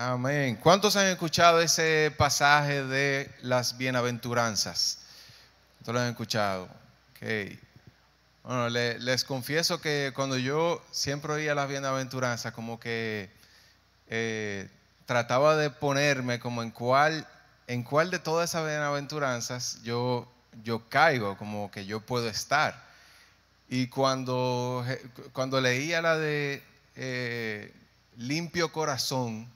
Amén. ¿Cuántos han escuchado ese pasaje de las bienaventuranzas? ¿Todos lo han escuchado? Okay. Bueno, les confieso que cuando yo siempre oía las bienaventuranzas, como que trataba de ponerme como en cuál de todas esas bienaventuranzas yo caigo, como que yo puedo estar. Y cuando leía la de limpio corazón,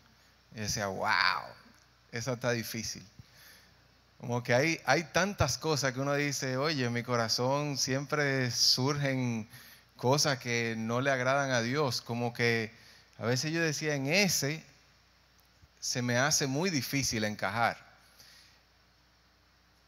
decía, wow, esa está difícil. Como que hay tantas cosas que uno dice, oye, en mi corazón siempre surgen cosas que no le agradan a Dios. Como que a veces yo decía, en ese se me hace muy difícil encajar.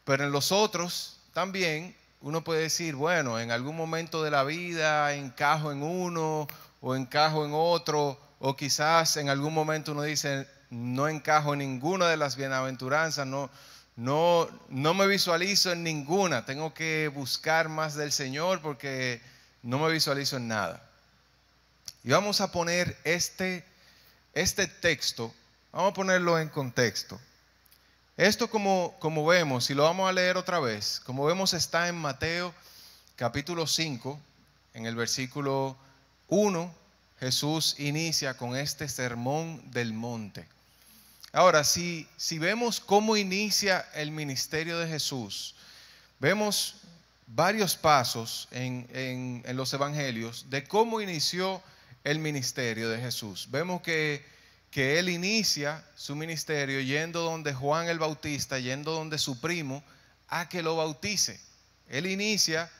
Pero en los otros también uno puede decir, bueno, en algún momento de la vida encajo en uno o encajo en otro, o quizás en algún momento uno dice, no encajo en ninguna de las bienaventuranzas, no me visualizo en ninguna, tengo que buscar más del Señor porque no me visualizo en nada. Y vamos a poner este texto, vamos a ponerlo en contexto. Esto como vemos, y lo vamos a leer otra vez, como vemos está en Mateo capítulo 5, en el versículo 1, Jesús inicia con este sermón del monte. Ahora, si vemos cómo inicia el ministerio de Jesús, vemos varios pasos en los evangelios de cómo inició el ministerio de Jesús. Vemos que él inicia su ministerio yendo donde Juan el Bautista, yendo donde su primo, a que lo bautice. Él inicia,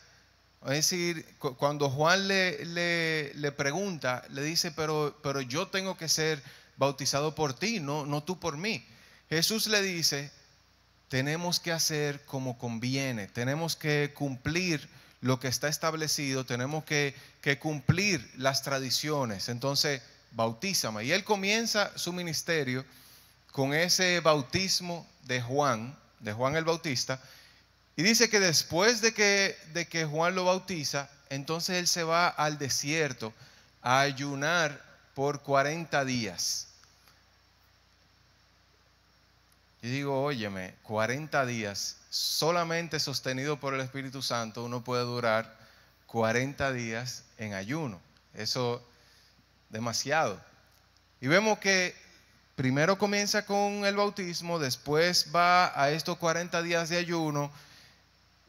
es decir, cuando Juan le pregunta, le dice, pero yo tengo que ser bautizado por ti, no tú por mí. Jesús le dice, tenemos que hacer como conviene, tenemos que cumplir lo que está establecido, tenemos que cumplir las tradiciones. Entonces, bautízame. Y él comienza su ministerio con ese bautismo de Juan el Bautista, y dice que después de que Juan lo bautiza, entonces él se va al desierto a ayunar por 40 días. Y digo, óyeme, 40 días solamente sostenido por el Espíritu Santo, uno puede durar 40 días en ayuno. Eso demasiado. Y vemos que primero comienza con el bautismo, después va a estos 40 días de ayuno,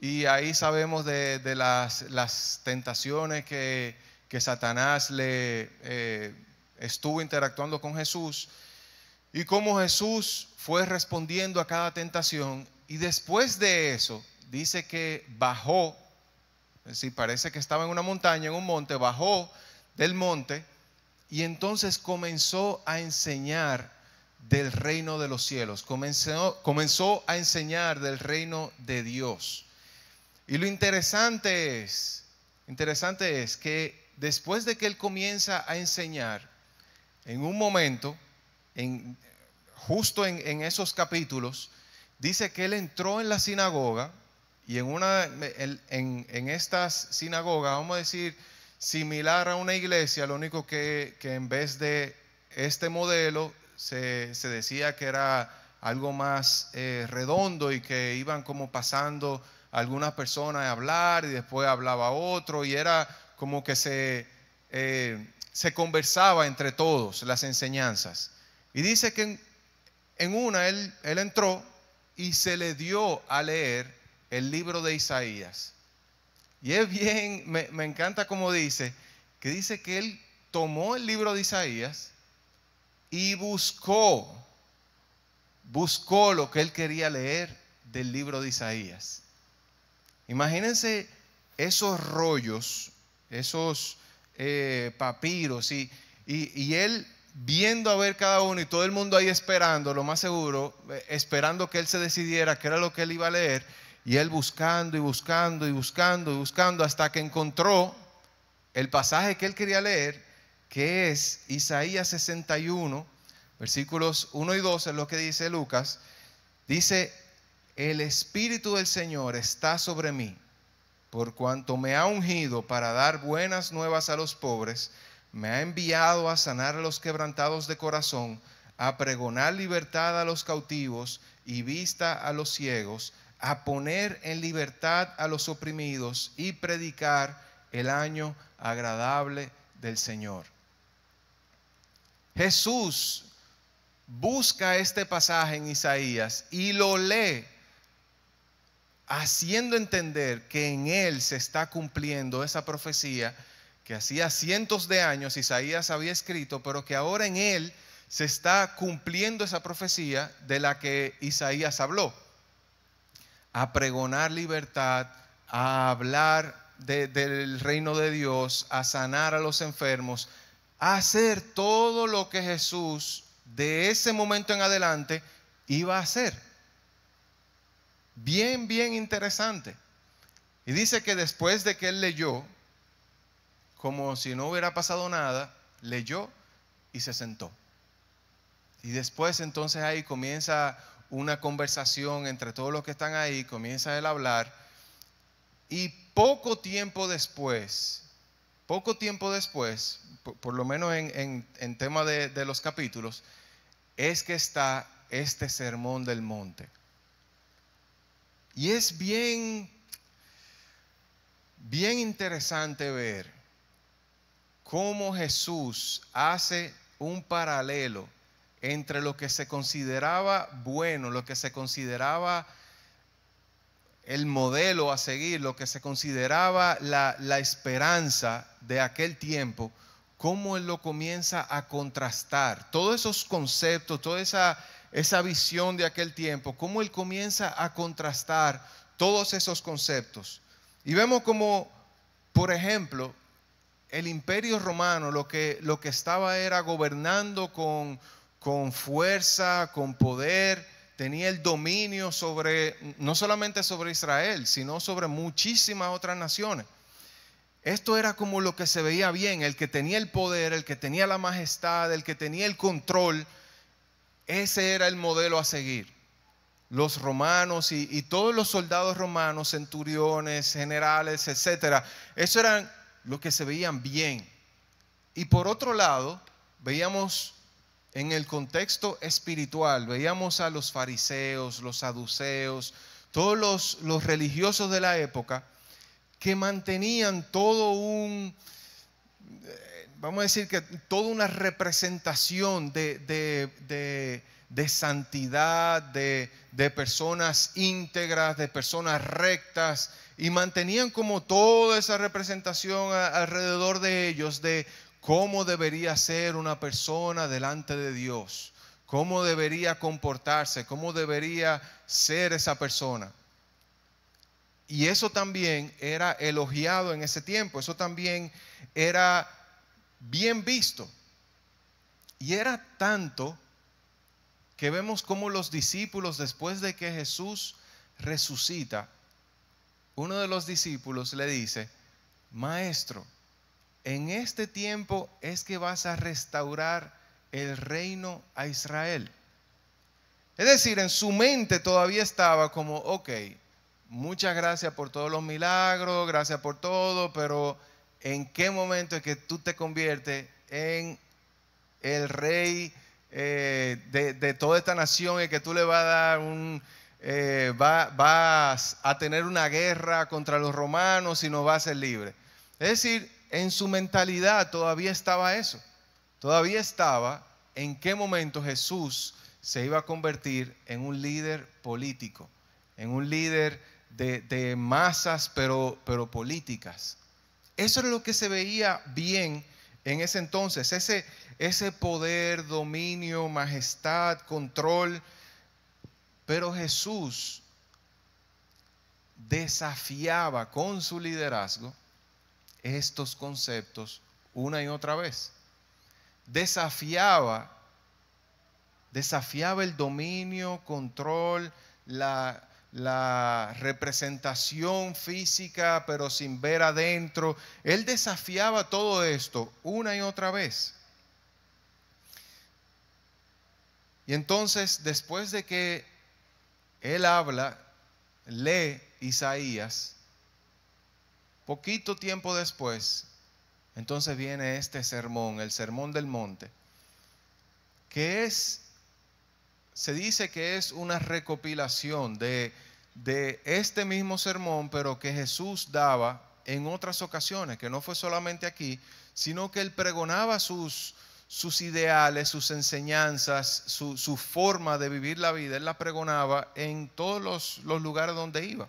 y ahí sabemos de las tentaciones que Satanás estuvo interactuando con Jesús, y cómo Jesús fue respondiendo a cada tentación. Y después de eso dice que bajó, es decir, parece que estaba en una montaña, en un monte, bajó del monte, y entonces comenzó a enseñar del reino de los cielos, comenzó a enseñar del reino de Dios. Y lo interesante es que después de que él comienza a enseñar, en un momento, justo en esos capítulos, dice que él entró en la sinagoga, y en estas sinagogas, vamos a decir, similar a una iglesia, lo único que en vez de este modelo se decía que era algo más redondo, y que iban como pasando algunas personas a hablar y después hablaba otro, y era como que se conversaba entre todos las enseñanzas. Y dice que en una él entró y se le dio a leer el libro de Isaías. Y es bien, me encanta como dice que él tomó el libro de Isaías y buscó lo que él quería leer del libro de Isaías. Imagínense esos rollos, esos papiros, y él viendo a ver cada uno, y todo el mundo ahí esperando, lo más seguro, esperando que él se decidiera qué era lo que él iba a leer, y él buscando y buscando y buscando y buscando hasta que encontró el pasaje que él quería leer, que es Isaías 61, versículos 1 y 2, es lo que dice Lucas. Dice, el Espíritu del Señor está sobre mí, por cuanto me ha ungido para dar buenas nuevas a los pobres, me ha enviado a sanar a los quebrantados de corazón, a pregonar libertad a los cautivos y vista a los ciegos, a poner en libertad a los oprimidos y predicar el año agradable del Señor. Jesús busca este pasaje en Isaías y lo lee, haciendo entender que en él se está cumpliendo esa profecía que hacía cientos de años Isaías había escrito, pero que ahora en él se está cumpliendo esa profecía de la que Isaías habló. A pregonar libertad, a hablar del reino de Dios, a sanar a los enfermos, a hacer todo lo que Jesús de ese momento en adelante iba a hacer. Bien, bien interesante. Y dice que después de que él leyó, como si no hubiera pasado nada, leyó y se sentó. Y después entonces ahí comienza una conversación entre todos los que están ahí, comienza él a hablar. Y poco tiempo después, por lo menos en tema de los capítulos, es que está este sermón del monte. Y es bien, bien interesante ver cómo Jesús hace un paralelo entre lo que se consideraba bueno, lo que se consideraba el modelo a seguir, lo que se consideraba la esperanza de aquel tiempo, cómo él lo comienza a contrastar. Todos esos conceptos, toda esa visión de aquel tiempo, cómo él comienza a contrastar todos esos conceptos. Y vemos como, por ejemplo, el imperio romano lo que estaba era gobernando con fuerza, con poder, tenía el dominio sobre, no solamente sobre Israel, sino sobre muchísimas otras naciones. Esto era como lo que se veía bien, el que tenía el poder, el que tenía la majestad, el que tenía el control, ese era el modelo a seguir. Los romanos y todos los soldados romanos, centuriones, generales, etcétera, eso eran los que se veían bien. Y por otro lado, veíamos en el contexto espiritual, veíamos a los fariseos, los saduceos, todos los religiosos de la época que mantenían todo vamos a decir que toda una representación de santidad, de personas íntegras, de personas rectas, y mantenían como toda esa representación alrededor de ellos de cómo debería ser una persona delante de Dios, cómo debería comportarse, cómo debería ser esa persona. Y eso también era elogiado en ese tiempo, eso también era bien visto. Y era tanto que vemos cómo los discípulos, después de que Jesús resucita, uno de los discípulos le dice: Maestro, en este tiempo es que vas a restaurar el reino a Israel. Es decir, en su mente todavía estaba como, ok, muchas gracias por todos los milagros, gracias por todo, pero ¿en qué momento es que tú te conviertes en el rey de toda esta nación y que tú le vas a dar vas a tener una guerra contra los romanos y no vas a ser libre? Es decir, en su mentalidad todavía estaba eso. Todavía estaba en qué momento Jesús se iba a convertir en un líder político, en un líder de masas, pero políticas. Eso era lo que se veía bien en ese entonces, ese poder, dominio, majestad, control. Pero Jesús desafiaba con su liderazgo estos conceptos una y otra vez. Desafiaba el dominio, control, la representación física, pero sin ver adentro. Él desafiaba todo esto una y otra vez. Y entonces, después de que él habla, lee Isaías, poquito tiempo después, entonces viene este sermón, el Sermón del Monte, que es se dice que es una recopilación de este mismo sermón, pero que Jesús daba en otras ocasiones, que no fue solamente aquí, sino que él pregonaba sus ideales, sus enseñanzas, su forma de vivir la vida. Él la pregonaba en todos los lugares donde iba.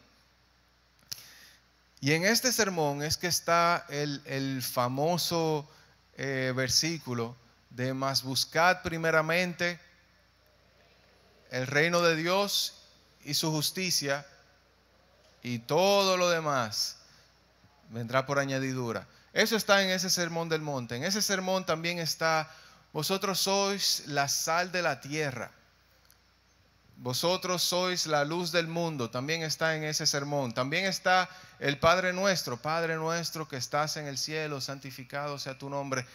Y en este sermón es que está el famoso versículo de: mas buscad primeramente el reino de Dios y su justicia, y todo lo demás vendrá por añadidura. Eso está en ese sermón del monte. En ese sermón también está: vosotros sois la sal de la tierra, vosotros sois la luz del mundo. También está en ese sermón. También está el Padre nuestro que estás en el cielo, santificado sea tu nombre.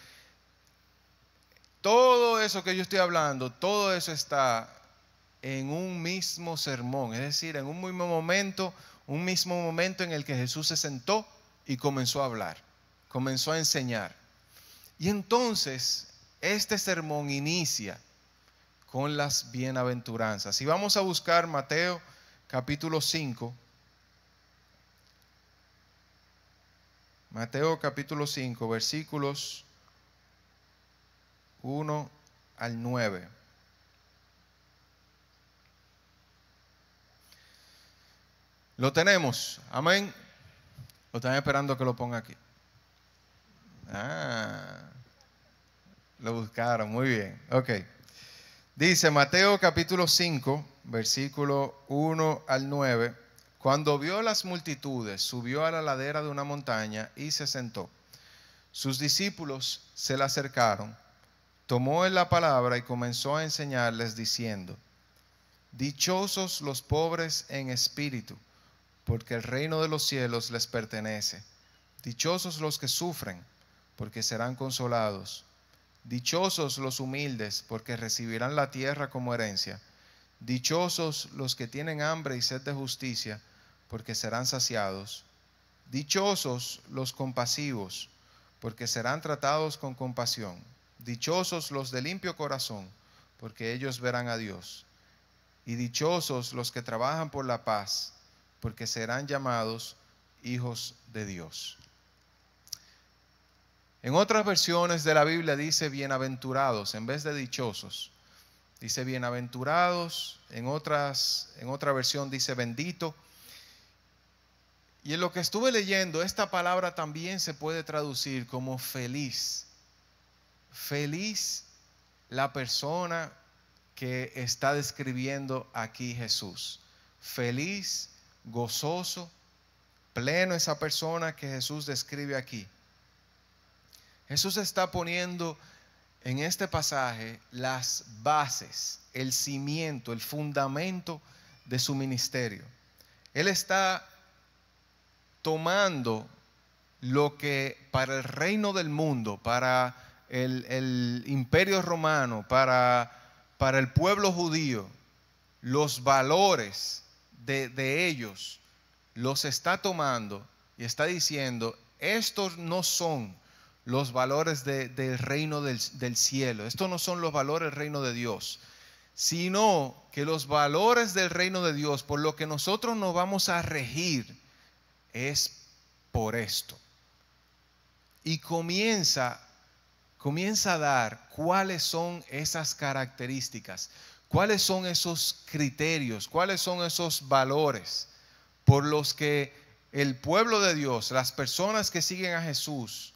Todo eso que yo estoy hablando, todo eso está en un mismo sermón, es decir, en un mismo momento en el que Jesús se sentó y comenzó a hablar, comenzó a enseñar. Y entonces este sermón inicia con las bienaventuranzas. Y vamos a buscar Mateo capítulo 5. Mateo capítulo 5, versículos 1 al 9. Lo tenemos, amén. Lo están esperando que lo ponga aquí. Lo buscaron, muy bien, ok. Dice Mateo capítulo 5, versículo 1 al 9. Cuando vio las multitudes, subió a la ladera de una montaña y se sentó. Sus discípulos se le acercaron, tomó él la palabra y comenzó a enseñarles diciendo: dichosos los pobres en espíritu, porque el reino de los cielos les pertenece. Dichosos los que sufren, porque serán consolados. Dichosos los humildes, porque recibirán la tierra como herencia. Dichosos los que tienen hambre y sed de justicia, porque serán saciados. Dichosos los compasivos, porque serán tratados con compasión. Dichosos los de limpio corazón, porque ellos verán a Dios. Y dichosos los que trabajan por la paz, porque serán llamados hijos de Dios. En otras versiones de la Biblia dice bienaventurados en vez de dichosos. Dice bienaventurados, en otra versión dice bendito. Y en lo que estuve leyendo, esta palabra también se puede traducir como feliz. Feliz la persona que está describiendo aquí Jesús. Feliz, gozoso, pleno esa persona que Jesús describe aquí. Jesús está poniendo en este pasaje las bases, el cimiento, el fundamento de su ministerio. Él está tomando lo que para el reino del mundo, para el imperio romano, para el pueblo judío, los valores de ellos, los está tomando y está diciendo: estos no son los valores del reino del cielo, estos no son los valores del reino de Dios, sino que los valores del reino de Dios, por lo que nosotros nos vamos a regir, es por esto. Y comienza a dar cuáles son esas características, cuáles son esos criterios, cuáles son esos valores por los que el pueblo de Dios, las personas que siguen a Jesús,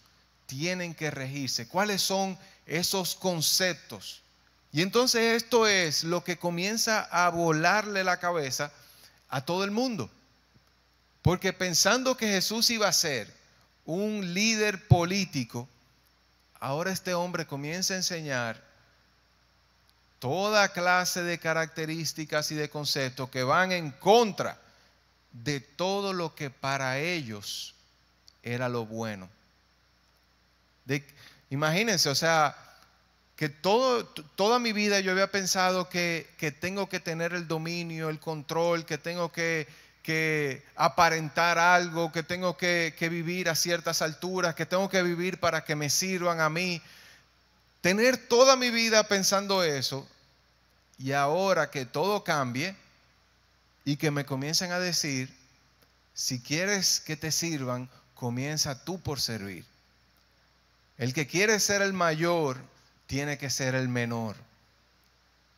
tienen que regirse. ¿Cuáles son esos conceptos? Y entonces esto es lo que comienza a volarle la cabeza a todo el mundo. Porque pensando que Jesús iba a ser un líder político, ahora este hombre comienza a enseñar toda clase de características y de conceptos que van en contra de todo lo que para ellos era lo bueno. Imagínense, o sea, que toda mi vida yo había pensado que tengo que tener el dominio, el control, que tengo que aparentar algo, que tengo que vivir a ciertas alturas, que tengo que vivir para que me sirvan a mí. Tener toda mi vida pensando eso, y ahora que todo cambie y que me comiencen a decir, si quieres que te sirvan, comienza tú por servir. El que quiere ser el mayor tiene que ser el menor.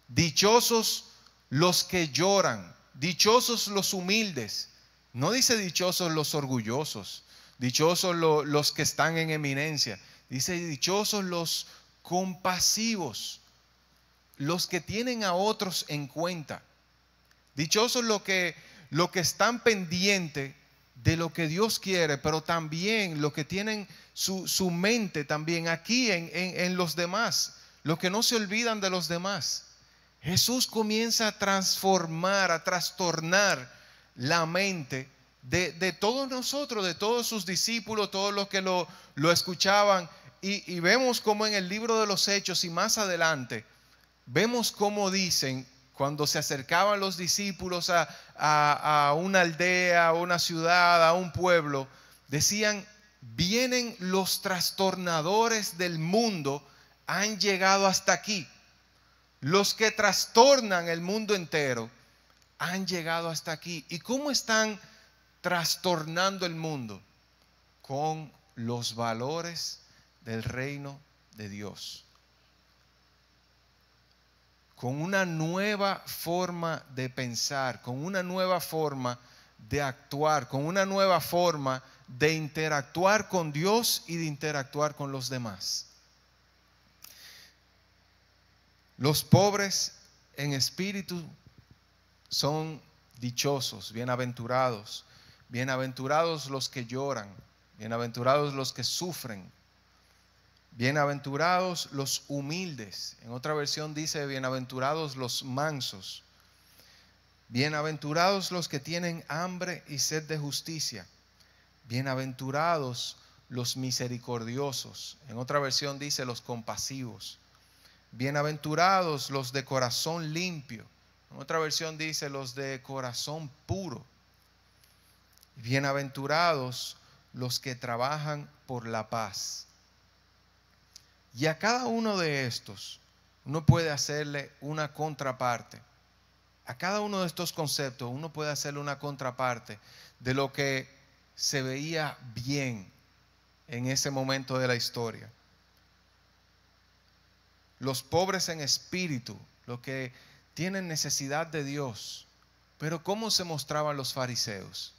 Dichosos los que lloran, dichosos los humildes. No dice dichosos los orgullosos, dichosos los que están en eminencia. Dice dichosos los compasivos, los que tienen a otros en cuenta. Dichosos los que están pendientes de lo que Dios quiere, pero también los que tienen su mente también aquí en los demás, los que no se olvidan de los demás. Jesús comienza a transformar, a trastornar la mente de todos nosotros, de todos sus discípulos, todos los que lo escuchaban. Y vemos como en el libro de los Hechos y más adelante, vemos cómo dicen, cuando se acercaban los discípulos a una aldea, a una ciudad, a un pueblo, decían, vienen los trastornadores del mundo, han llegado hasta aquí. Los que trastornan el mundo entero han llegado hasta aquí. ¿Y cómo están trastornando el mundo? Con los valores del reino de Dios. Con una nueva forma de pensar, con una nueva forma de actuar, con una nueva forma de interactuar con Dios y de interactuar con los demás. Los pobres en espíritu son dichosos, bienaventurados. Bienaventurados los que lloran, bienaventurados los que sufren. Bienaventurados los humildes. En otra versión dice bienaventurados los mansos. Bienaventurados los que tienen hambre y sed de justicia. Bienaventurados los misericordiosos. En otra versión dice los compasivos. Bienaventurados los de corazón limpio. En otra versión dice los de corazón puro. Bienaventurados los que trabajan por la paz. Y a cada uno de estos uno puede hacerle una contraparte. A cada uno de estos conceptos uno puede hacerle una contraparte de lo que se veía bien en ese momento de la historia. Los pobres en espíritu, los que tienen necesidad de Dios. Pero ¿cómo se mostraban los fariseos?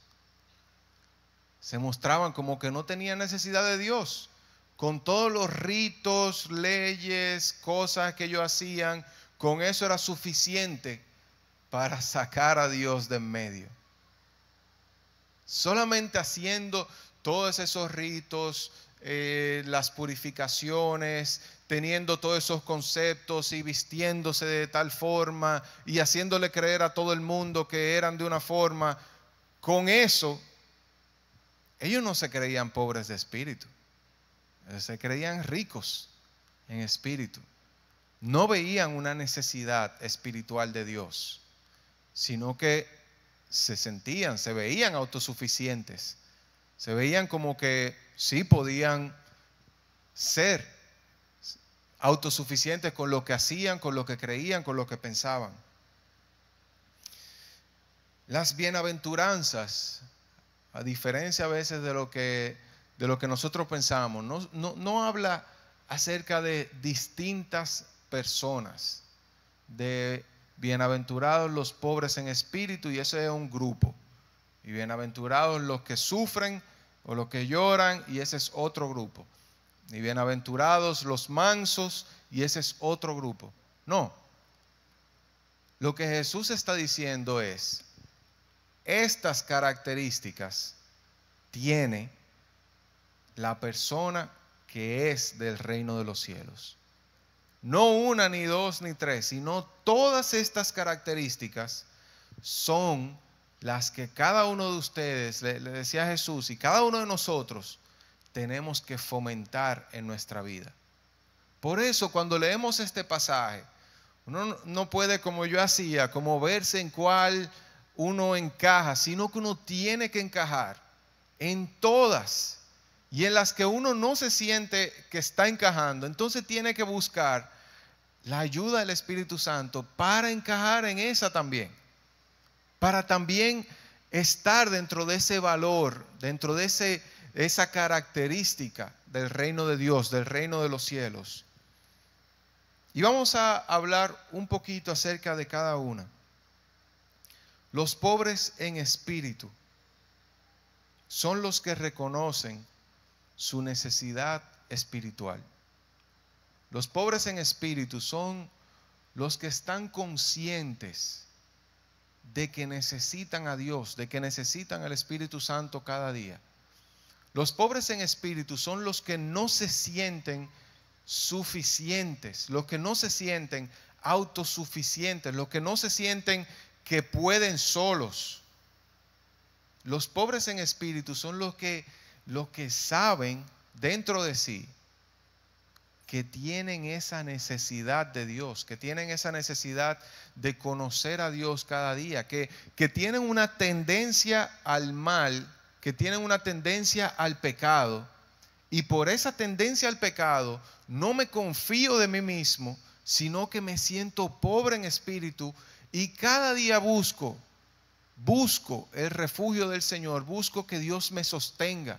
Se mostraban como que no tenían necesidad de Dios. Con todos los ritos, leyes, cosas que ellos hacían, con eso era suficiente para sacar a Dios de en medio. Solamente haciendo todos esos ritos, las purificaciones, teniendo todos esos conceptos y vistiéndose de tal forma y haciéndole creer a todo el mundo que eran de una forma, con eso ellos no se creían pobres de espíritu, se creían ricos en espíritu. No veían una necesidad espiritual de Dios, sino que se veían autosuficientes, se veían como que sí podían ser autosuficientes con lo que hacían, con lo que creían, con lo que pensaban. Las bienaventuranzas, a diferencia a veces de lo que nosotros pensamos, no habla acerca de distintas personas, de bienaventurados los pobres en espíritu, y ese es un grupo, y bienaventurados los que sufren o los que lloran, y ese es otro grupo, y bienaventurados los mansos, y ese es otro grupo. No, lo que Jesús está diciendo es, estas características tiene la persona que es del reino de los cielos. No una, ni dos, ni tres, sino todas estas características son las que cada uno de ustedes, le decía Jesús, y cada uno de nosotros tenemos que fomentar en nuestra vida. Por eso cuando leemos este pasaje, uno no puede, como yo hacía, como verse en cuál uno encaja, sino que uno tiene que encajar en todas, y en las que uno no se siente que está encajando, entonces tiene que buscar la ayuda del Espíritu Santo para encajar en esa también, para también estar dentro de ese valor, dentro de esa característica del reino de Dios, del reino de los cielos. Y vamos a hablar un poquito acerca de cada una. Los pobres en espíritu son los que reconocen su necesidad espiritual. Los pobres en espíritu son los que están conscientes de que necesitan a Dios, de que necesitan al Espíritu Santo cada día. Los pobres en espíritu son los que no se sienten suficientes, los que no se sienten autosuficientes, los que no se sienten que pueden solos. Los pobres en espíritu son los que saben dentro de sí que tienen esa necesidad de Dios, que tienen esa necesidad de conocer a Dios cada día, que tienen una tendencia al mal, que tienen una tendencia al pecado, y por esa tendencia al pecado no me confío de mí mismo, sino que me siento pobre en espíritu y cada día busco el refugio del Señor, busco que Dios me sostenga.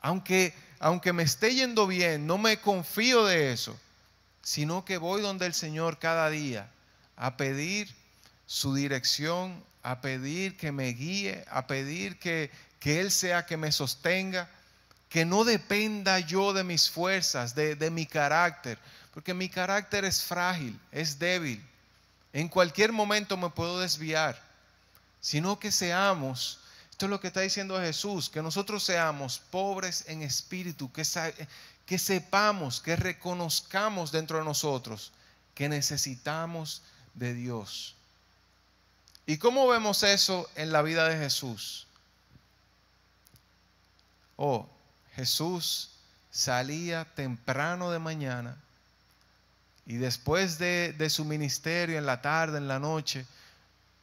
Aunque me esté yendo bien, no me confío de eso, sino que voy donde el Señor cada día a pedir su dirección, a pedir que me guíe, a pedir que Él sea que me sostenga, que no dependa yo de mis fuerzas, de mi carácter, porque mi carácter es frágil, es débil. En cualquier momento me puedo desviar, sino que seamos, esto es lo que está diciendo Jesús, que nosotros seamos pobres en espíritu, que sepamos, que reconozcamos dentro de nosotros que necesitamos de Dios. ¿Y cómo vemos eso en la vida de Jesús? Jesús salía temprano de mañana y después de su ministerio en la tarde, en la noche,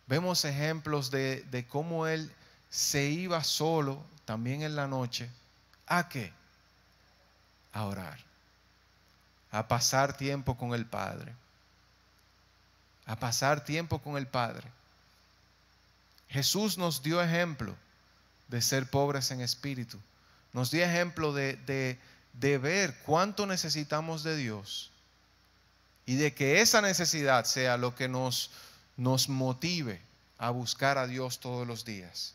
vemos ejemplos de cómo Él se iba solo también en la noche. ¿A qué? A orar, a pasar tiempo con el Padre, a pasar tiempo con el Padre. Jesús nos dio ejemplo de ser pobres en espíritu. Nos dio ejemplo de ver cuánto necesitamos de Dios y de que esa necesidad sea lo que nos motive a buscar a Dios todos los días.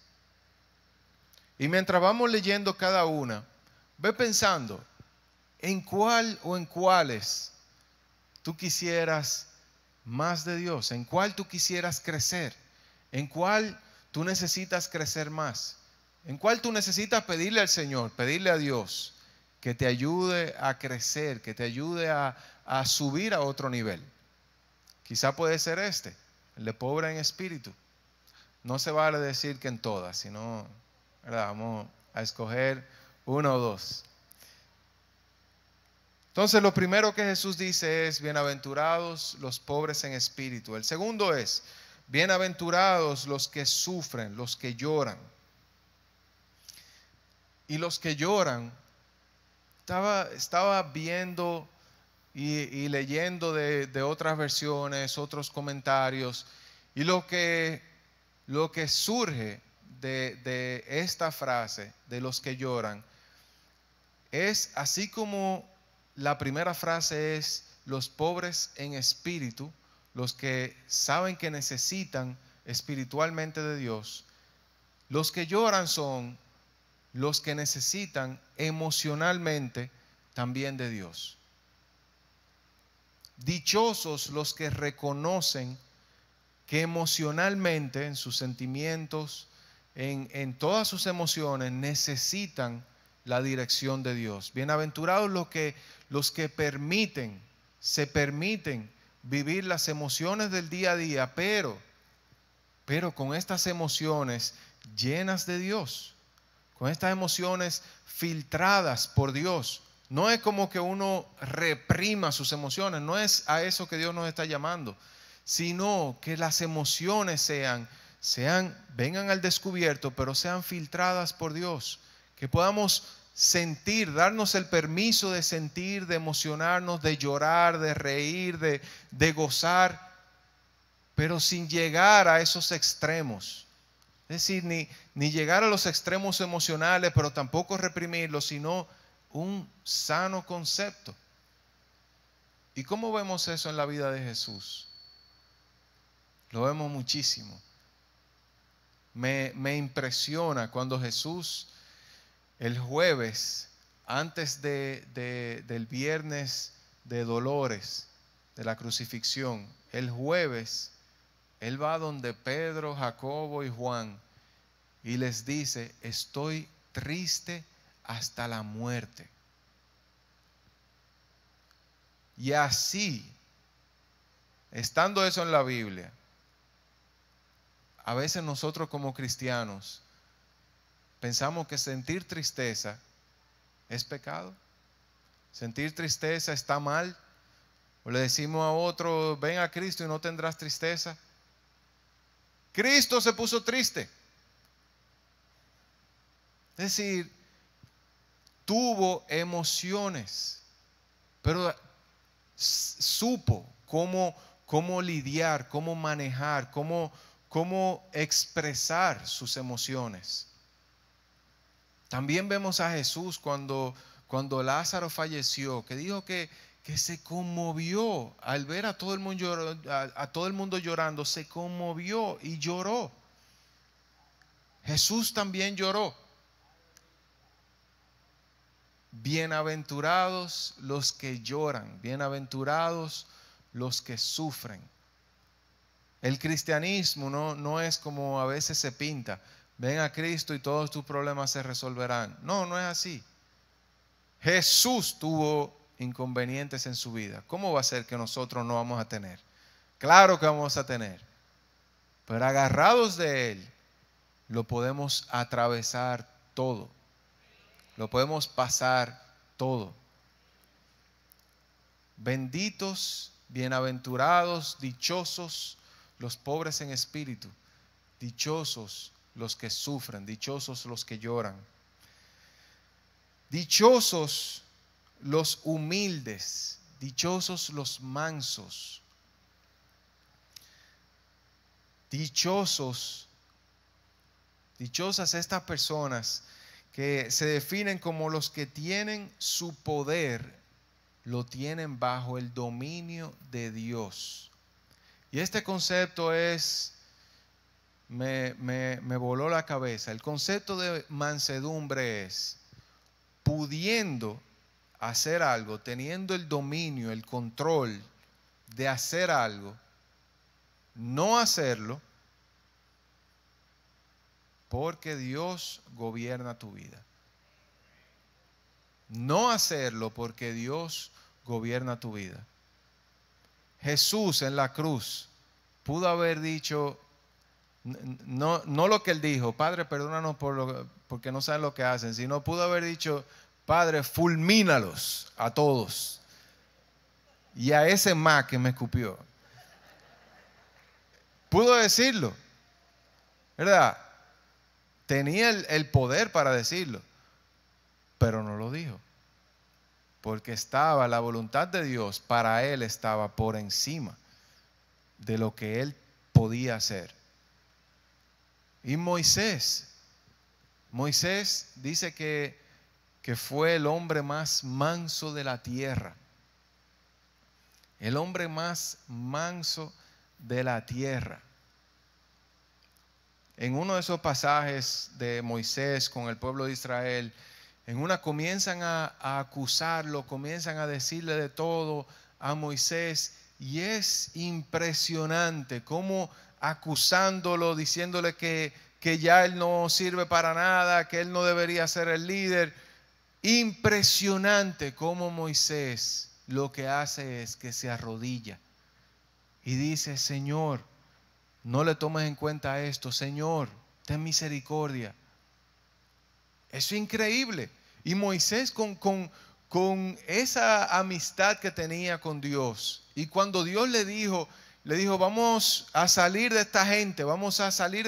Y mientras vamos leyendo cada una, ve pensando en cuál o en cuáles tú quisieras más de Dios, en cuál tú quisieras crecer, en cuál tú necesitas crecer más, en cuál tú necesitas pedirle al Señor, pedirle a Dios que te ayude a crecer, que te ayude a subir a otro nivel. Quizá puede ser el de pobre en espíritu. No se vale decir que en todas, sino, ¿verdad? Vamos a escoger uno o dos. Entonces, lo primero que Jesús dice es: bienaventurados los pobres en espíritu. El segundo es: bienaventurados los que sufren, los que lloran. Y los que lloran, estaba viendo y leyendo de otras versiones, otros comentarios, y lo que surge de esta frase de los que lloran es, así como la primera frase es los pobres en espíritu, los que saben que necesitan espiritualmente de Dios, los que lloran son los que necesitan emocionalmente también de Dios. Dichosos los que reconocen que emocionalmente, en sus sentimientos, en todas sus emociones, necesitan la dirección de Dios. Bienaventurados los que se permiten vivir las emociones del día a día, pero con estas emociones llenas de Dios, con estas emociones filtradas por Dios. No es como que uno reprima sus emociones, no es a eso que Dios nos está llamando, sino que las emociones vengan al descubierto, pero sean filtradas por Dios, que podamos sentir, darnos el permiso de sentir, de emocionarnos, de llorar, de reír, de gozar, pero sin llegar a esos extremos. Es decir, ni llegar a los extremos emocionales, pero tampoco reprimirlos, sino un sano concepto. ¿Y cómo vemos eso en la vida de Jesús? Lo vemos muchísimo. Me impresiona cuando Jesús, el jueves, antes del viernes de dolores, de la crucifixión, el jueves, Él va donde Pedro, Jacobo y Juan y les dice: estoy triste hasta la muerte. Y así, estando eso en la Biblia, a veces nosotros como cristianos pensamos que sentir tristeza es pecado. Sentir tristeza está mal. O le decimos a otro: ven a Cristo y no tendrás tristeza. Cristo se puso triste. Es decir, tuvo emociones, pero supo cómo lidiar, cómo manejar, cómo expresar sus emociones. También vemos a Jesús cuando Lázaro falleció, que dijo que se conmovió al ver a todo el mundo llorando, se conmovió y lloró. Jesús también lloró. Bienaventurados los que lloran, bienaventurados los que sufren. El cristianismo no es como a veces se pinta: ven a Cristo y todos tus problemas se resolverán. No es así. Jesús tuvo inconvenientes en su vida. ¿Cómo va a ser que nosotros no vamos a tener? Claro que vamos a tener. Pero agarrados de Él, lo podemos atravesar todo. Lo podemos pasar todo. Benditos, bienaventurados, dichosos los pobres en espíritu, dichosos los que sufren, dichosos los que lloran, dichosos los humildes, dichosos los mansos, dichosas estas personas que se definen como los que tienen su poder, lo tienen bajo el dominio de Dios. Y este concepto me voló la cabeza. El concepto de mansedumbre es pudiendo hacer algo, teniendo el dominio, el control de hacer algo, no hacerlo, porque Dios gobierna tu vida. No hacerlo porque Dios gobierna tu vida. Jesús en la cruz pudo haber dicho, no lo que Él dijo: Padre, perdónanos porque no saben lo que hacen, sino pudo haber dicho: Padre, fulmínalos a todos. Y a ese más que me escupió. Pudo decirlo, ¿verdad? Tenía el poder para decirlo, pero no lo dijo. Porque estaba la voluntad de Dios, para Él estaba por encima de lo que Él podía hacer. Y Moisés dice que fue el hombre más manso de la tierra. El hombre más manso de la tierra. En uno de esos pasajes de Moisés con el pueblo de Israel, en una comienzan a acusarlo, comienzan a decirle de todo a Moisés, y es impresionante cómo acusándolo, diciéndole que ya él no sirve para nada, que él no debería ser el líder. Impresionante cómo Moisés lo que hace es que se arrodilla y dice: Señor, no le tomes en cuenta esto, Señor, ten misericordia. Eso es increíble. Y Moisés con esa amistad que tenía con Dios, y cuando Dios le dijo, vamos a salir de esta gente, vamos a salir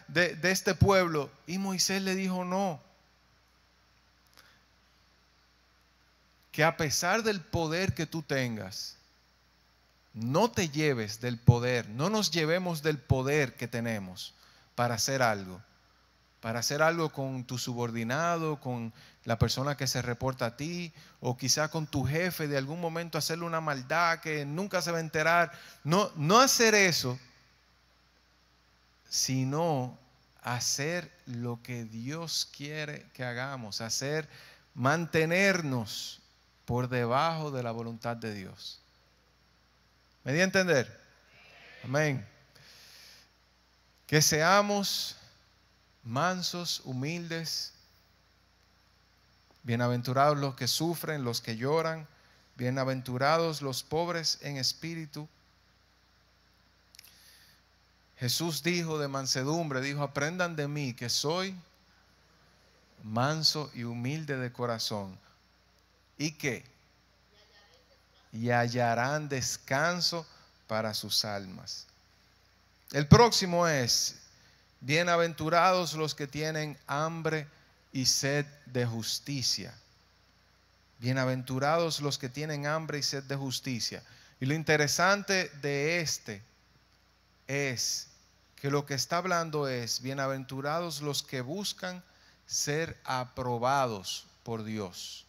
de este pueblo, y Moisés le dijo: no. que a pesar del poder que tú tengas, no te lleves del poder, no nos llevemos del poder que tenemos para hacer algo con tu subordinado, con la persona que se reporta a ti, o quizá con tu jefe, de algún momento hacerle una maldad que nunca se va a enterar. No hacer eso, sino hacer lo que Dios quiere que hagamos, mantenernos por debajo de la voluntad de Dios. ¿Me di a entender? Amén. Que seamos mansos, humildes, bienaventurados los que sufren, los que lloran, bienaventurados los pobres en espíritu. Jesús dijo de mansedumbre, dijo: aprendan de mí que soy manso y humilde de corazón. ¿Y qué? Y hallarán descanso para sus almas. El próximo es: bienaventurados los que tienen hambre y sed de justicia. Bienaventurados los que tienen hambre y sed de justicia. Y lo interesante de este es que lo que está hablando es: bienaventurados los que buscan ser aprobados por Dios.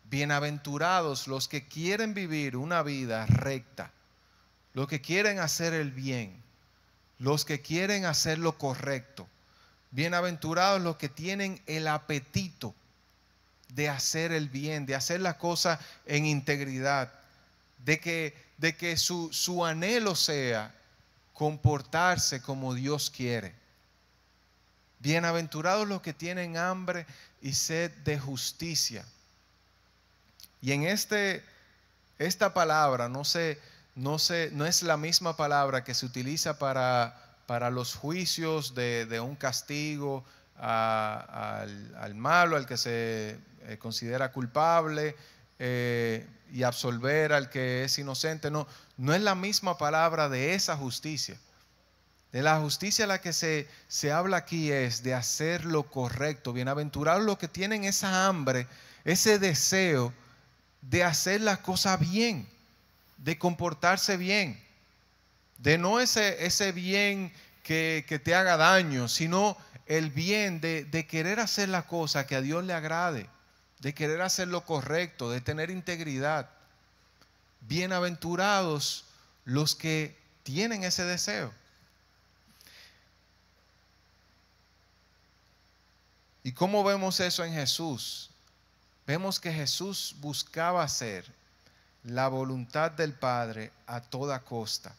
Bienaventurados los que quieren vivir una vida recta, los que quieren hacer el bien, los que quieren hacer lo correcto. Bienaventurados los que tienen el apetito de hacer el bien, de hacer las cosas en integridad, de que su anhelo sea comportarse como Dios quiere. Bienaventurados los que tienen hambre y sed de justicia. Y en esta palabra no es la misma palabra que se utiliza para los juicios de un castigo al malo, al que se considera culpable, y absolver al que es inocente. No es la misma palabra de esa justicia. De la justicia la que se habla aquí es de hacer lo correcto. Bienaventurados los que tienen esa hambre, ese deseo de hacer las cosas bien, de comportarse bien, de no ese bien que te haga daño, sino el bien de querer hacer las cosas que a Dios le agrade, de querer hacer lo correcto, de tener integridad. Bienaventurados los que tienen ese deseo. ¿Y cómo vemos eso en Jesús? Vemos que Jesús buscaba hacer la voluntad del Padre a toda costa.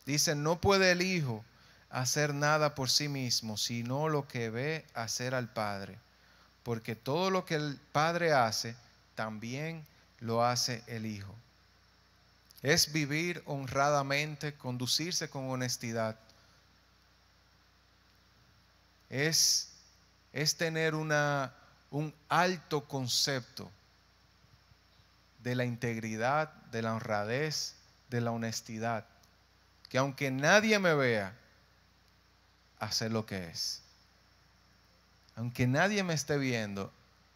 Dice: no puede el Hijo hacer nada por sí mismo, sino lo que ve hacer al Padre. Porque todo lo que el Padre hace, también lo hace el Hijo. Es vivir honradamente, conducirse con honestidad. Es tener un alto concepto de la integridad, de la honradez, de la honestidad. Que aunque nadie me vea, hacer lo que es. Aunque nadie me esté viendo,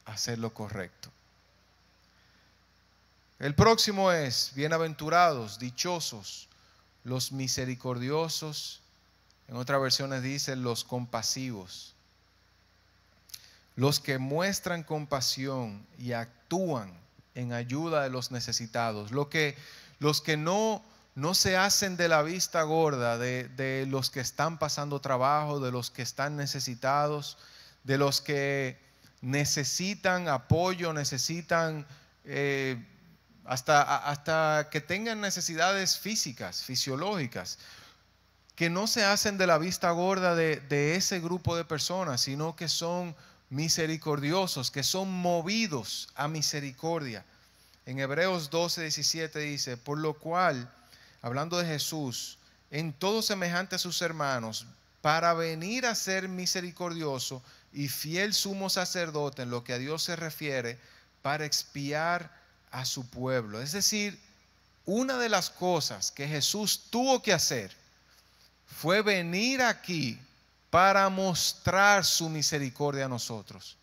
hacer lo correcto. El próximo es: bienaventurados, dichosos, los misericordiosos. En otras versiones dice: los compasivos. Los que muestran compasión y actúan en ayuda de los necesitados. Los que no se hacen de la vista gorda de los que están pasando trabajo, de los que están necesitados, de los que necesitan apoyo, necesitan hasta que tengan necesidades físicas, fisiológicas. Que no se hacen de la vista gorda de ese grupo de personas, sino que son misericordiosos, que son movidos a misericordia. En Hebreos 12:17 dice: por lo cual, hablando de Jesús, en todo semejante a sus hermanos, para venir a ser misericordioso y fiel sumo sacerdote en lo que a Dios se refiere, para expiar a su pueblo. Es decir, una de las cosas que Jesús tuvo que hacer fue venir aquí para mostrar su misericordia a nosotros,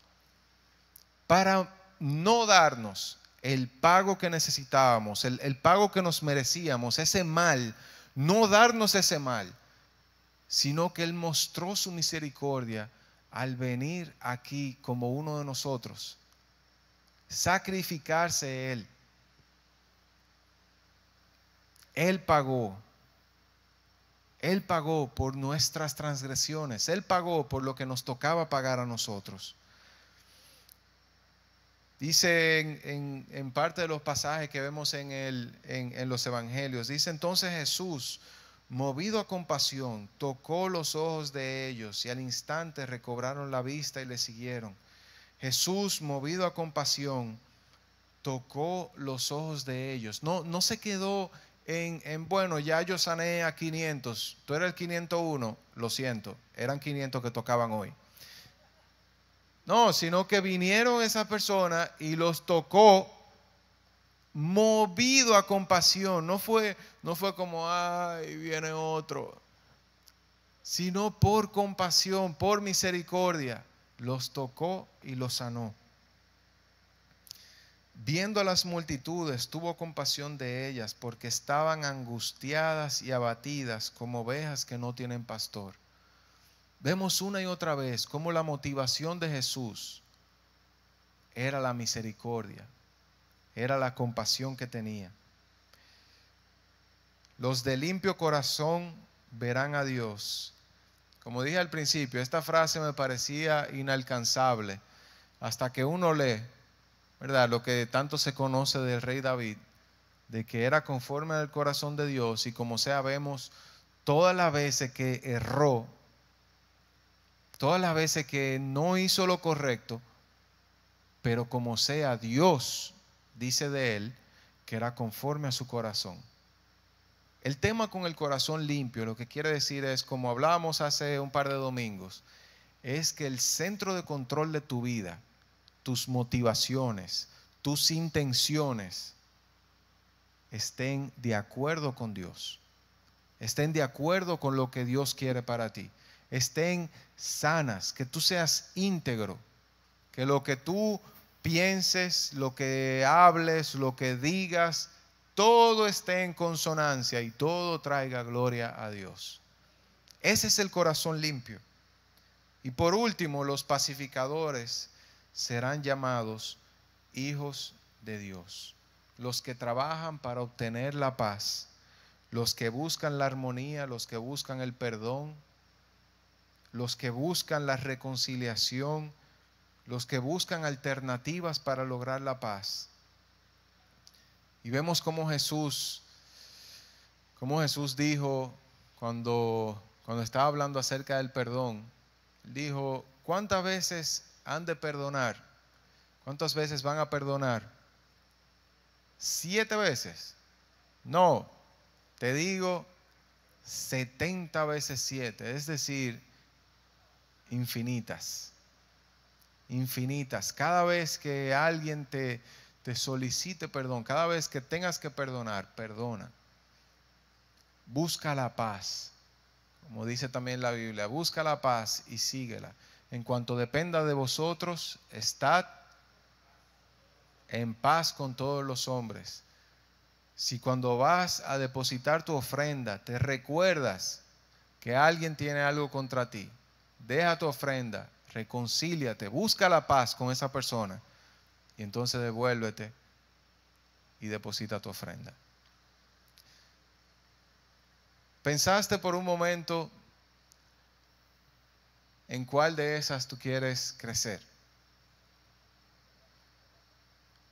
para no darnos el pago que necesitábamos, el pago que nos merecíamos, ese mal, no darnos ese mal, sino que Él mostró su misericordia al venir aquí como uno de nosotros, sacrificarse Él. Él pagó por nuestras transgresiones, Él pagó por lo que nos tocaba pagar a nosotros. Dice en parte de los pasajes que vemos en los evangelios, dice entonces Jesús, movido a compasión, tocó los ojos de ellos y al instante recobraron la vista y le siguieron. Jesús, movido a compasión, tocó los ojos de ellos. No se quedó bueno, ya yo sané a 500, tú eres el 501, lo siento, eran 500 que tocaban hoy. No, sino que vinieron esas personas y los tocó movido a compasión. No fue como, ay, viene otro. Sino por compasión, por misericordia. Los tocó y los sanó. Viendo a las multitudes, tuvo compasión de ellas, porque estaban angustiadas y abatidas como ovejas que no tienen pastor. Vemos una y otra vez cómo la motivación de Jesús era la misericordia, era la compasión que tenía. Los de limpio corazón verán a Dios. Como dije al principio, esta frase me parecía inalcanzable hasta que uno lee, ¿verdad?, lo que tanto se conoce del rey David, de que era conforme al corazón de Dios, y como sea vemos todas las veces que erró, todas las veces que no hizo lo correcto, pero como sea Dios dice de él que era conforme a su corazón. El tema con el corazón limpio, lo que quiere decir es, como hablábamos hace un par de domingos, es que el centro de control de tu vida, tus motivaciones, tus intenciones, estén de acuerdo con Dios, estén de acuerdo con lo que Dios quiere para ti, estén sanas, que tú seas íntegro, que lo que tú pienses, lo que hables, lo que digas, todo esté en consonancia y todo traiga gloria a Dios. Ese es el corazón limpio. Y por último, los pacificadores serán llamados hijos de Dios. Los que trabajan para obtener la paz, los que buscan la armonía, los que buscan el perdón, los que buscan la reconciliación, los que buscan alternativas para lograr la paz. Y vemos cómo Jesús dijo cuando estaba hablando acerca del perdón, dijo, ¿cuántas veces han de perdonar? ¿Cuántas veces van a perdonar? ¿7 veces? No, te digo 70 veces 7, es decir, infinitas. Infinitas. Cada vez que alguien te solicite perdón, cada vez que tengas que perdonar, perdona. Busca la paz. Como dice también la Biblia, busca la paz y síguela. En cuanto dependa de vosotros, estad en paz con todos los hombres. Si cuando vas a depositar tu ofrenda te recuerdas que alguien tiene algo contra ti, deja tu ofrenda, reconcíliate, busca la paz con esa persona y entonces devuélvete y deposita tu ofrenda. ¿Pensaste por un momento en cuál de esas tú quieres crecer?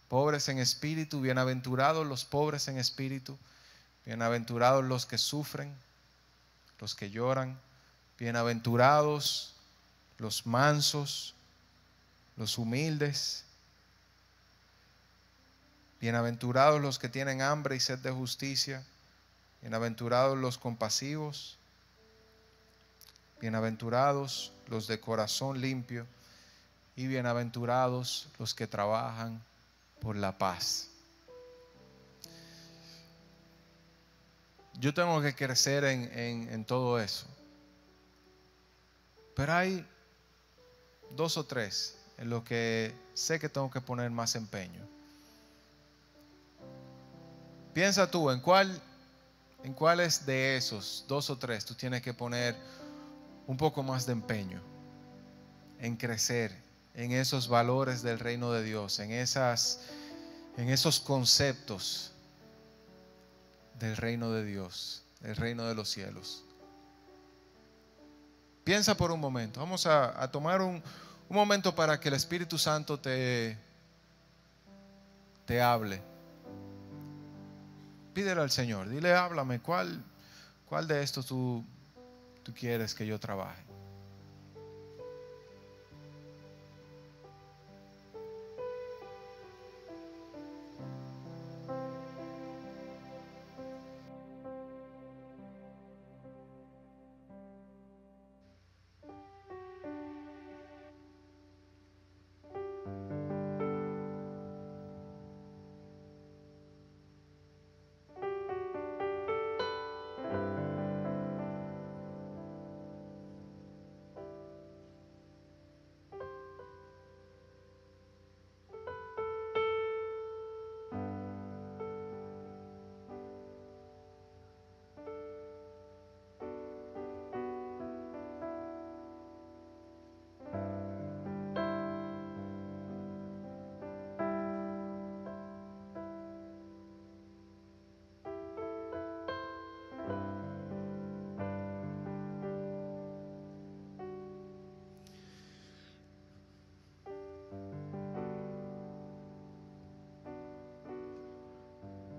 Pobres en espíritu, bienaventurados los pobres en espíritu, bienaventurados los que sufren, los que lloran, bienaventurados los mansos, los humildes, bienaventurados los que tienen hambre y sed de justicia, bienaventurados los compasivos, bienaventurados los de corazón limpio y bienaventurados los que trabajan por la paz. Yo tengo que crecer en todo eso. Pero hay 2 o 3 en lo que sé que tengo que poner más empeño. Piensa tú, ¿en cuáles de esos 2 o 3 tú tienes que poner un poco más de empeño? En crecer, en esos valores del reino de Dios, en esos conceptos del reino de Dios, del reino de los cielos. Piensa por un momento. Vamos a tomar un momento para que el Espíritu Santo te hable. Pídele al Señor, dile, háblame, ¿cuál de estos tú quieres que yo trabaje?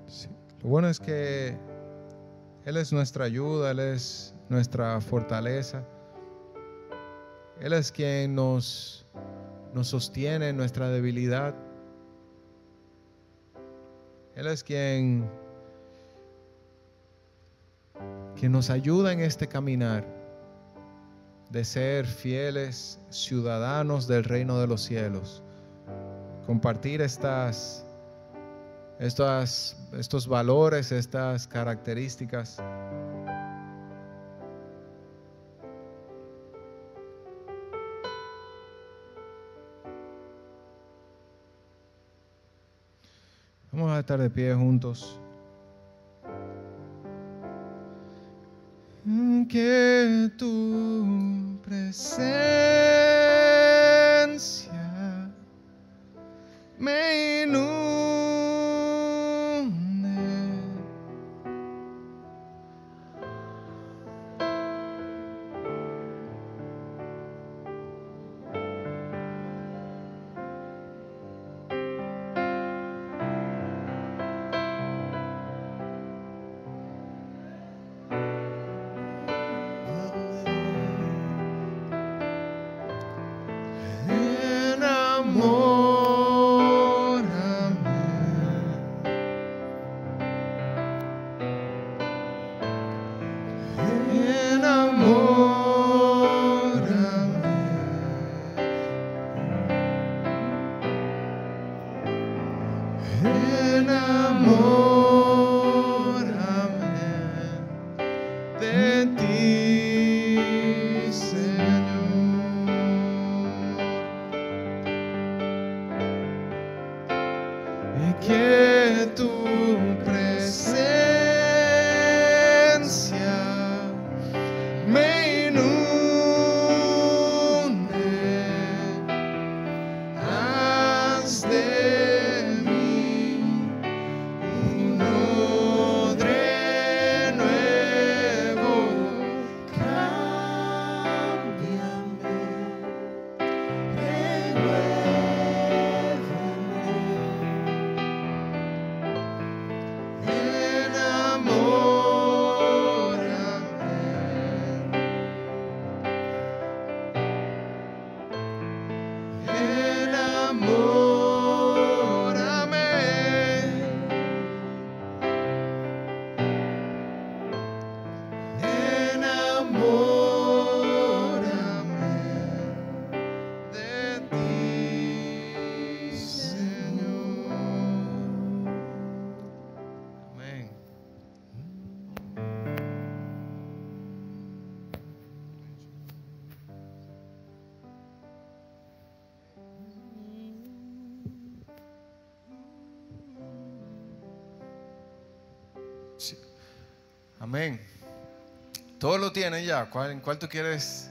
Sí. Lo bueno es que Él es nuestra ayuda, Él es nuestra fortaleza. Él es quien nos sostiene en nuestra debilidad. Él es quien nos ayuda en este caminar de ser fieles ciudadanos del reino de los cielos. Compartir estos valores, estas características. Vamos a estar de pie juntos. Que tu presencia me inunde. Que tu presencia me inunde. Haz de mí un odre nuevo, Sí. Amén. Todos lo tienen ya. ¿En cuál tú quieres?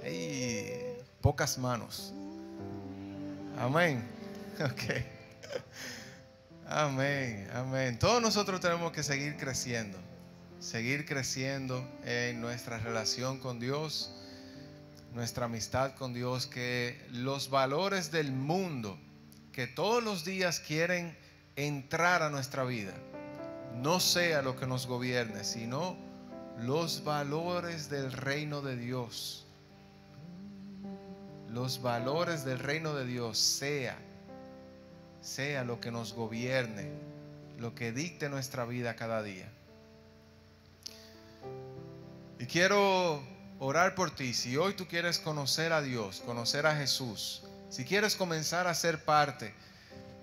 Hay pocas manos. Amén. Ok. Amén. Amén. Todos nosotros tenemos que seguir creciendo en nuestra relación con Dios, nuestra amistad con Dios, que los valores del mundo que todos los días quieren entrar a nuestra vida no sea lo que nos gobierne, sino los valores del reino de Dios. Los valores del reino de Dios sea lo que nos gobierne, lo que dicte nuestra vida cada día. Y quiero orar por ti. Si hoy tú quieres conocer a Dios, conocer a Jesús, si quieres comenzar a ser parte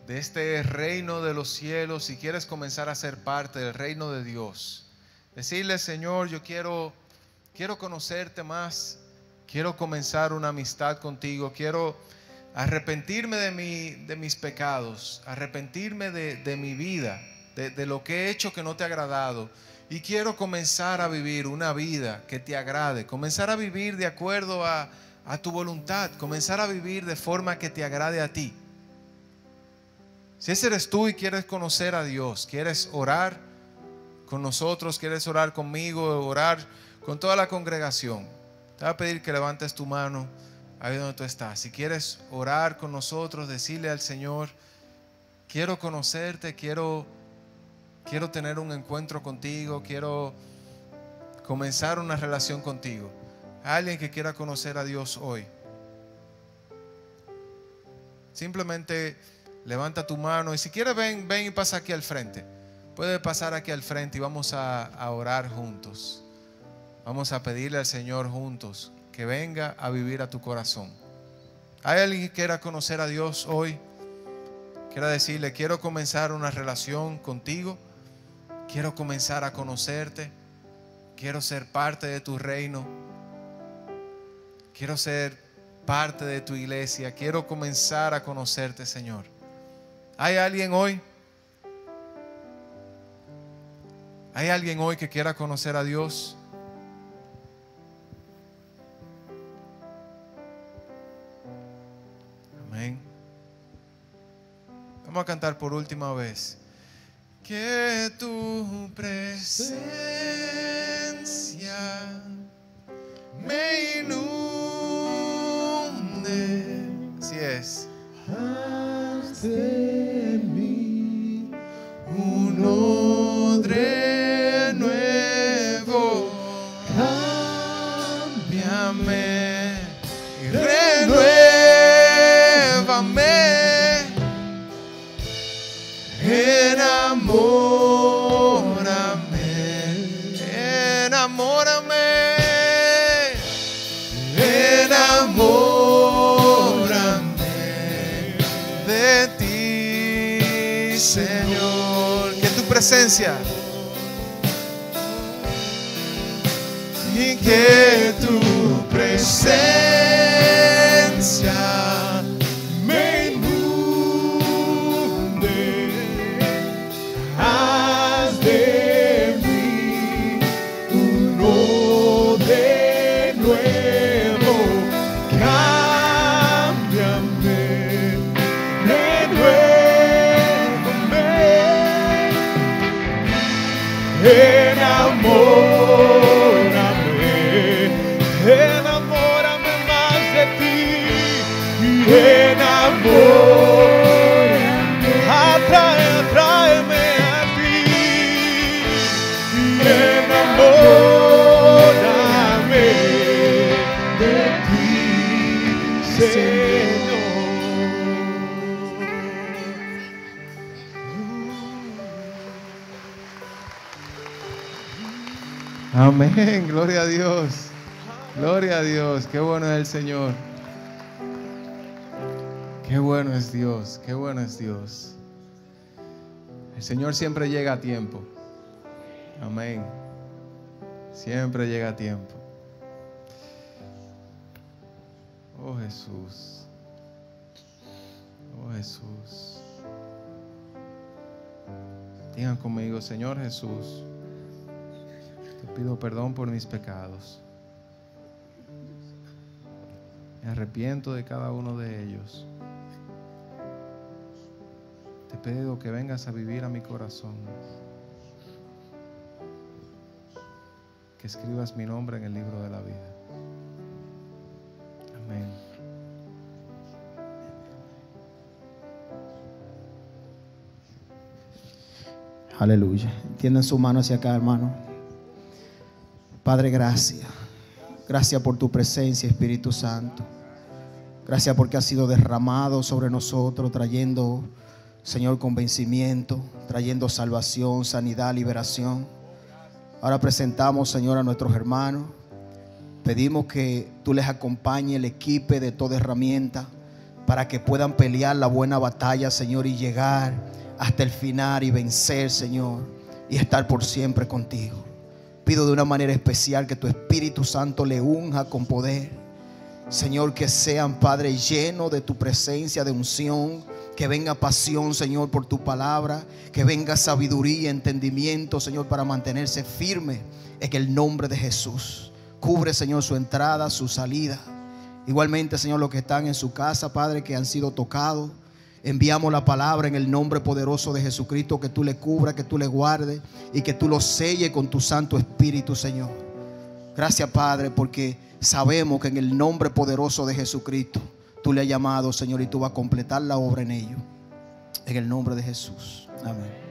de este reino de los cielos, si quieres comenzar a ser parte del reino de Dios, decirle: Señor, yo quiero conocerte más, quiero comenzar una amistad contigo, quiero arrepentirme de mis pecados, arrepentirme de mi vida, de lo que he hecho que no te ha agradado, y quiero comenzar a vivir una vida que te agrade, comenzar a vivir de acuerdo a tu voluntad, comenzar a vivir de forma que te agrade a ti. Si ese eres tú y quieres conocer a Dios, quieres orar con nosotros, quieres orar conmigo, orar con toda la congregación, te voy a pedir que levantes tu mano ahí donde tú estás. Si quieres orar con nosotros, decirle al Señor: quiero conocerte, quiero tener un encuentro contigo, quiero comenzar una relación contigo. Alguien que quiera conocer a Dios hoy, simplemente levanta tu mano, y si quieres ven y pasa aquí al frente. Puede pasar aquí al frente y vamos a orar juntos. Vamos a pedirle al Señor juntos que venga a vivir a tu corazón. ¿Hay alguien que quiera conocer a Dios hoy? Quiera decirle: quiero comenzar una relación contigo, quiero comenzar a conocerte, quiero ser parte de tu reino, quiero ser parte de tu iglesia, quiero comenzar a conocerte, Señor. ¿Hay alguien hoy? ¿Hay alguien hoy que quiera conocer a Dios? Amén. Vamos a cantar por última vez. Que tu presencia me inunde. Así es. Haz de mí un odre nuevo. Cámbiame y renuévame. Enamórame de ti, Señor. Que tu presencia y que tu presencia me inunde. Haz de mí uno de nuevo. Cámbiame, renuévame. Enamórame más de ti. Enamórame, atráeme a ti. Enamórame de ti, Señor. Amén, gloria a Dios. Gloria a Dios, qué bueno es el Señor. Qué bueno es Dios, qué bueno es Dios. El Señor siempre llega a tiempo. Amén. Siempre llega a tiempo. Oh Jesús. Oh Jesús. Digan conmigo: Señor Jesús, te pido perdón por mis pecados. Me arrepiento de cada uno de ellos. Te pido que vengas a vivir a mi corazón, que escribas mi nombre en el libro de la vida. Amén. Aleluya. Tienden su mano hacia acá, hermano. Padre, gracias. Gracias por tu presencia, Espíritu Santo. Gracias porque has sido derramado sobre nosotros, trayendo, Señor, convencimiento, trayendo salvación, sanidad, liberación. Ahora presentamos, Señor, a nuestros hermanos. Pedimos que tú les acompañes, les equipe de toda herramienta para que puedan pelear la buena batalla, Señor, y llegar hasta el final y vencer, Señor, y estar por siempre contigo. Pido de una manera especial que tu Espíritu Santo le unja con poder. Señor, que sean, Padre, llenos de tu presencia, de unción. Que venga pasión, Señor, por tu palabra. Que venga sabiduría, entendimiento, Señor, para mantenerse firme en el nombre de Jesús. Cubre, Señor, su entrada, su salida. Igualmente, Señor, los que están en su casa, Padre, que han sido tocados, enviamos la palabra en el nombre poderoso de Jesucristo. Que tú le cubras, que tú le guardes y que tú lo selles con tu Santo Espíritu, Señor. Gracias, Padre, porque sabemos que en el nombre poderoso de Jesucristo tú le has llamado, Señor, y tú vas a completar la obra en ellos. En el nombre de Jesús. Amén.